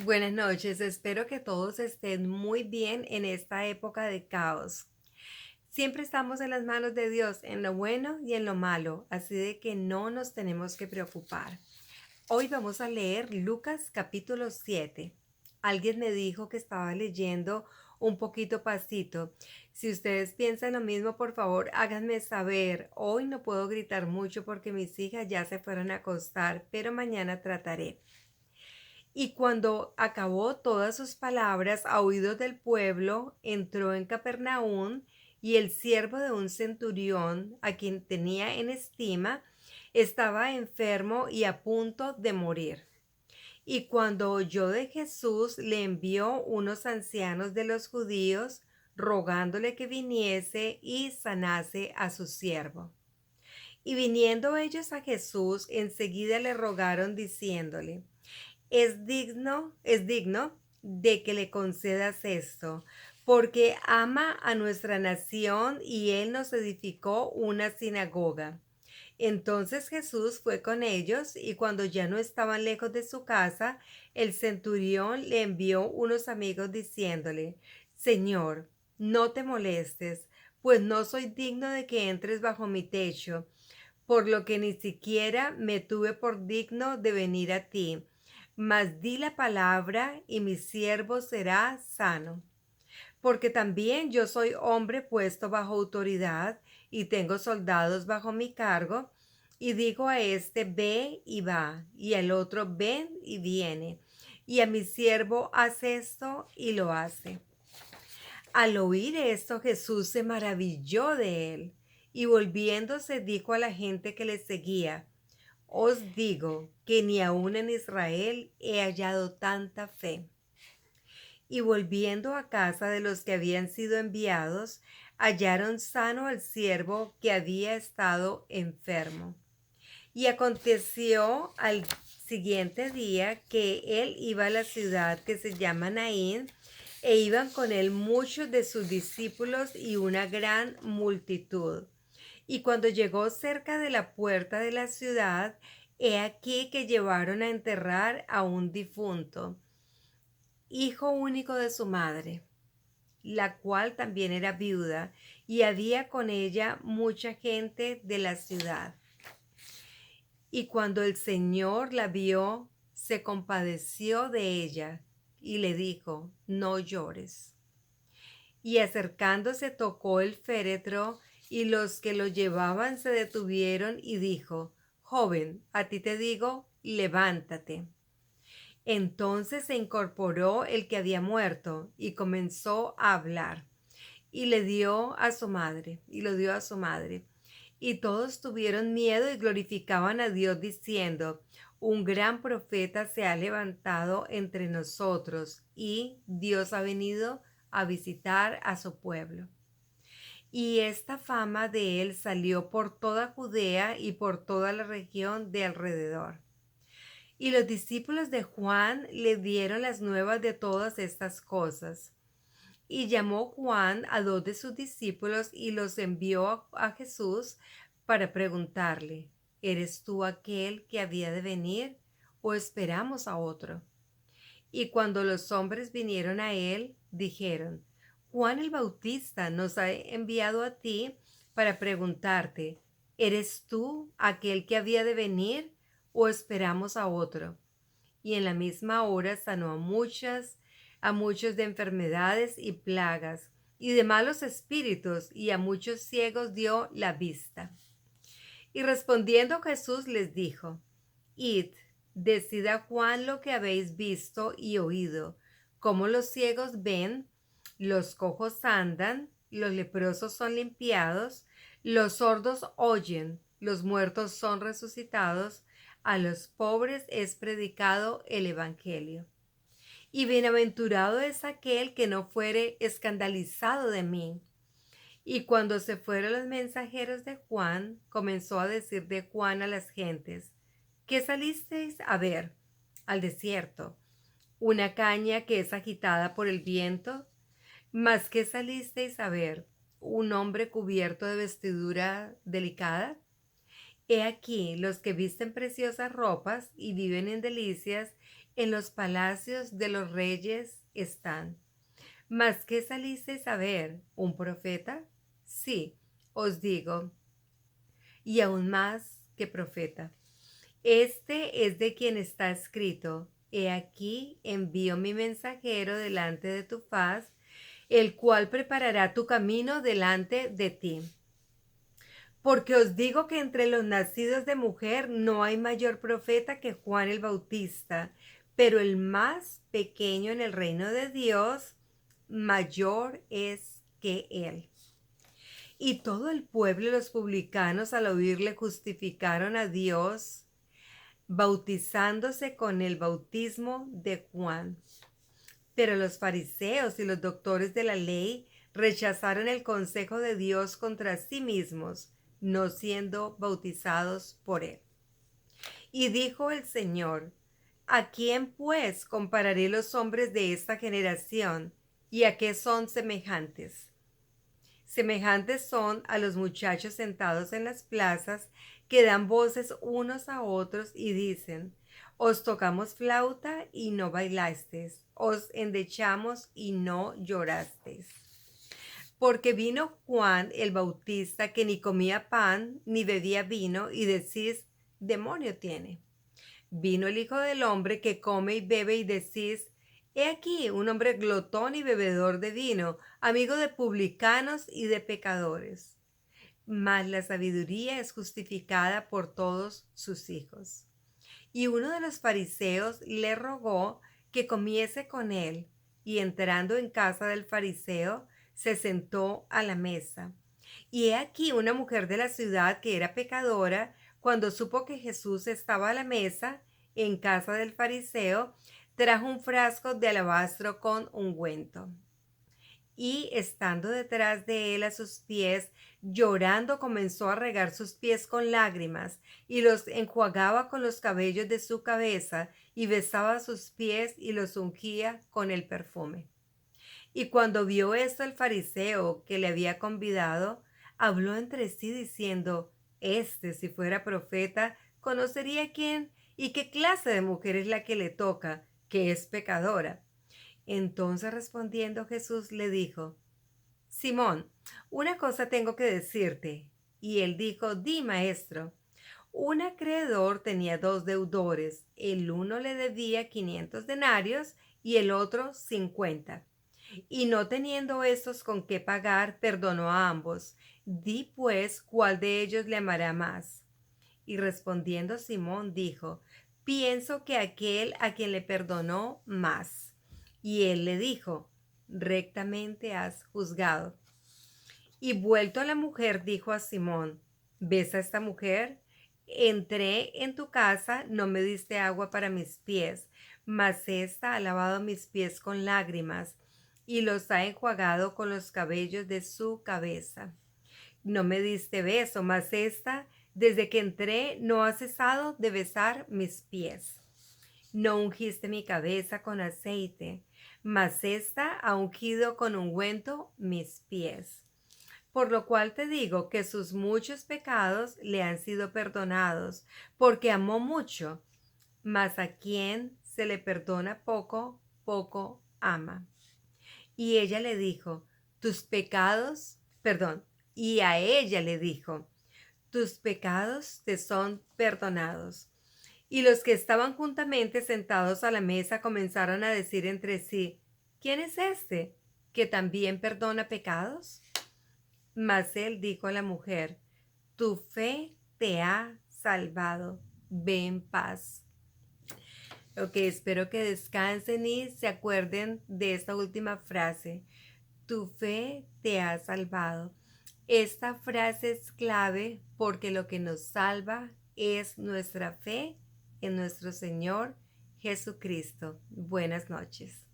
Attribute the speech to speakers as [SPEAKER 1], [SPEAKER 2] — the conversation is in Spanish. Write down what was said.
[SPEAKER 1] Buenas noches, espero que todos estén muy bien en esta época de caos. Siempre estamos en las manos de Dios, en lo bueno y en lo malo, así de que no nos tenemos que preocupar. Hoy vamos a leer Lucas capítulo 7. Alguien me dijo que estaba leyendo un poquito pasito. Si ustedes piensan lo mismo, por favor, háganme saber. Hoy no puedo gritar mucho porque mis hijas ya se fueron a acostar, pero mañana trataré. Y cuando acabó todas sus palabras a oídos del pueblo, entró en Capernaum, y el siervo de un centurión, a quien tenía en estima, estaba enfermo y a punto de morir. Y cuando oyó de Jesús, le envió unos ancianos de los judíos, rogándole que viniese y sanase a su siervo. Y viniendo ellos a Jesús, enseguida le rogaron diciéndole: es digno de que le concedas esto, porque ama a nuestra nación y él nos edificó una sinagoga. Entonces Jesús fue con ellos, y cuando ya no estaban lejos de su casa, el centurión le envió unos amigos diciéndole: Señor, no te molestes, pues no soy digno de que entres bajo mi techo, por lo que ni siquiera me tuve por digno de venir a ti. Mas di la palabra y mi siervo será sano. Porque también yo soy hombre puesto bajo autoridad y tengo soldados bajo mi cargo. Y digo a este: ve y va, y al otro: ven y viene. Y a mi siervo: haz esto, y lo hace. Al oír esto, Jesús se maravilló de él, y volviéndose dijo a la gente que le seguía: Os digo que ni aun en Israel he hallado tanta fe. Y volviendo a casa de los que habían sido enviados, hallaron sano al siervo que había estado enfermo. Y aconteció al siguiente día que él iba a la ciudad que se llama Naín, e iban con él muchos de sus discípulos y una gran multitud. Y cuando llegó cerca de la puerta de la ciudad, he aquí que llevaron a enterrar a un difunto, hijo único de su madre, la cual también era viuda, y había con ella mucha gente de la ciudad. Y cuando el Señor la vio, se compadeció de ella y le dijo: no llores. Y acercándose tocó el féretro, y los que lo llevaban se detuvieron, y dijo: joven, a ti te digo, levántate. Entonces se incorporó el que había muerto y comenzó a hablar, y le dio a su madre, y lo dio a su madre. Y todos tuvieron miedo y glorificaban a Dios diciendo: un gran profeta se ha levantado entre nosotros, y Dios ha venido a visitar a su pueblo. Y esta fama de él salió por toda Judea y por toda la región de alrededor. Y los discípulos de Juan le dieron las nuevas de todas estas cosas. Y llamó Juan a dos de sus discípulos y los envió a Jesús para preguntarle: ¿eres tú aquel que había de venir, o esperamos a otro? Y cuando los hombres vinieron a él, dijeron: Juan el Bautista nos ha enviado a ti para preguntarte: ¿eres tú aquel que había de venir, o esperamos a otro? Y en la misma hora sanó a muchos de enfermedades y plagas, y de malos espíritus, y a muchos ciegos dio la vista. Y respondiendo Jesús les dijo: id, decid a Juan lo que habéis visto y oído: cómo los ciegos ven, los cojos andan, los leprosos son limpiados, los sordos oyen, los muertos son resucitados, a los pobres es predicado el evangelio. Y bienaventurado es aquel que no fuere escandalizado de mí. Y cuando se fueron los mensajeros de Juan, comenzó a decir de Juan a las gentes: ¿qué salisteis a ver al desierto? ¿Una caña que es agitada por el viento? ¿Mas qué salisteis a ver? ¿Un hombre cubierto de vestidura delicada? He aquí los que visten preciosas ropas y viven en delicias, En los palacios de los reyes están. ¿Mas qué salisteis a ver? ¿Un profeta? Sí, os digo, y aún más que profeta. Este es de quien está escrito: He aquí envío mi mensajero delante de tu faz, el cual preparará tu camino delante de ti. Porque os digo que entre los nacidos de mujer no hay mayor profeta que Juan el Bautista, pero el más pequeño en el reino de Dios, mayor es que él. Y todo el pueblo y los publicanos al oírle justificaron a Dios, bautizándose con el bautismo de Juan. Pero los fariseos y los doctores de la ley rechazaron el consejo de Dios contra sí mismos, no siendo bautizados por él. Y dijo el Señor: ¿A quién pues compararé los hombres de esta generación? ¿Y a qué son semejantes? Semejantes son a los muchachos sentados en las plazas, que dan voces unos a otros y dicen: Os tocamos flauta y no bailasteis, os endechamos y no llorasteis. Porque vino Juan el Bautista, que ni comía pan ni bebía vino, y decís: demonio tiene. Vino el Hijo del Hombre, que come y bebe, y decís: he aquí un hombre glotón y bebedor de vino, amigo de publicanos y de pecadores. Mas la sabiduría es justificada por todos sus hijos. Y uno de los fariseos le rogó que comiese con él, y entrando en casa del fariseo, se sentó a la mesa. Y he aquí una mujer de la ciudad, que era pecadora, cuando supo que Jesús estaba a la mesa en casa del fariseo, trajo un frasco de alabastro con ungüento. Y estando detrás de él a sus pies, llorando, comenzó a regar sus pies con lágrimas, y los enjuagaba con los cabellos de su cabeza, y besaba sus pies y los ungía con el perfume. Y cuando vio esto el fariseo que le había convidado, habló entre sí diciendo: Este, si fuera profeta, conocería quién y qué clase de mujer es la que le toca, que es pecadora. Entonces, respondiendo, Jesús le dijo: Simón, una cosa tengo que decirte. Y él dijo: Di, maestro. Un acreedor tenía dos deudores. El uno le debía 500 denarios y el otro 50. Y no teniendo estos con qué pagar, perdonó a ambos. Di pues, ¿cuál de ellos le amará más? Y respondiendo Simón dijo: pienso que aquel a quien le perdonó más. Y él le dijo: rectamente has juzgado. Y vuelto a la mujer, dijo a Simón: ¿ves a esta mujer? Entré en tu casa, no me diste agua para mis pies, mas ésta ha lavado mis pies con lágrimas y los ha enjuagado con los cabellos de su cabeza. No me diste beso, mas ésta, desde que entré, no ha cesado de besar mis pies. No ungiste mi cabeza con aceite, mas ésta ha ungido con ungüento mis pies. Por lo cual te digo que sus muchos pecados le han sido perdonados, porque amó mucho. Mas a quien se le perdona poco, poco ama. Y ella le dijo: tus pecados, perdón, y a ella le dijo: tus pecados te son perdonados. Y los que estaban juntamente sentados a la mesa comenzaron a decir entre sí: ¿quién es este que también perdona pecados? Mas él dijo a la mujer: tu fe te ha salvado, ve en paz. Ok, espero que descansen y se acuerden de esta última frase: tu fe te ha salvado. Esta frase es clave porque lo que nos salva es nuestra fe en nuestro Señor Jesucristo. Buenas noches.